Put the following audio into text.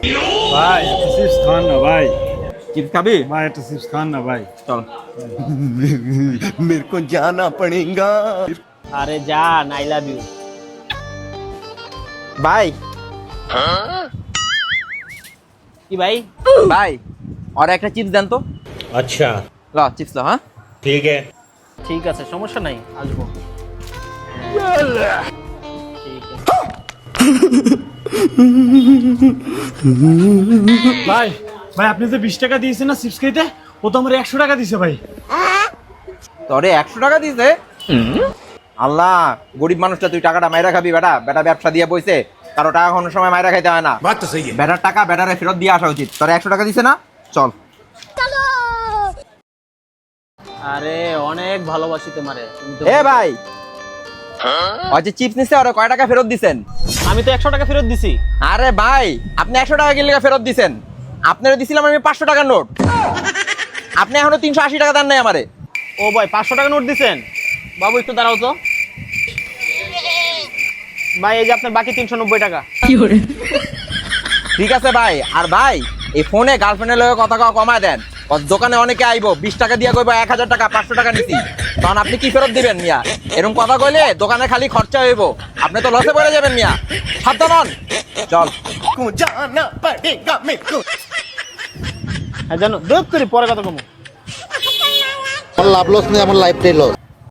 ভাই একটা চিপস খান না ভাই। চিপস খাবি? ভাই একটা চিপস খান না ভাই। চল। मेरे को जाना पड़ेगा। আরে যা, আই লাভ ইউ। ভাই কি ভাই? ভাই আর একটা চিপস দেন তো। अच्छा ল চিপস ল। হ্যাঁ ठीक है। ঠিক আছে, সমস্যা নাই, আসবো। ঠিক আছে। ভাই ভাই আপনি যে 20 টাকা দিয়েছেন না চিপস খেতে, ও তো আমার 100 টাকা দিছে ভাই। তোরে 100 টাকা দিছে? আল্লাহ, গরিব মানুষটা তুই টাকাটা মাইরা খাবি বেটা। বেটা ব্যবসা দিয়ে বইছে, কারো টাকা কোনো সময় মাইরা খাইতে হয় না। बात तो सही है। বেটার টাকা বেটারে ফেরত দিয়ে আসা উচিত। তোরে 100 টাকা দিছে না? চল। আরে অনেক ভালোবাসি তোমারে, তুমি তো। এ ভাই, ওই যে চিপস নিছে ওরে কয় টাকা ফেরত দিছেন? আমি তো 100 টাকা ফেরত দিছি। আরে ভাই, আপনি 100 টাকা কি লিগা ফেরত দিছেন? আপনারে দিছিলাম আমি 500 টাকার নোট। আপনি এখনো 380 টাকা দেন নাই আমারে। ও ভাই, 500 টাকা নোট দিছেন? বাবু একটু দাঁড়াও তো ভাই, এই যে আপনার বাকি 390 টাকা। ঠিক আছে ভাই। আর ভাই, এই ফোনে গার্লফ্রেন্ডের লগে কথা কওয়া কমায় দেন। ওর দোকানে অনেকে আইবো, 20 টাকা দিয়ে কইবো 1000 টাকা, 500 টাকা নিছি, তখন আপনি কি ফেরত দিবেন মিয়া? এরকম কথা কইলে দোকানে খালি খরচা হইব, আপনি তো লসে পড়ে যাবেন মিয়া। সাবধান হন। চল। को जाना पड़ेगा मेरे को। হ্যাঁ জানো, দোপ করে পরে কথা কমু। আমার লাভ লস নেই, আমার লাইফটাই লস।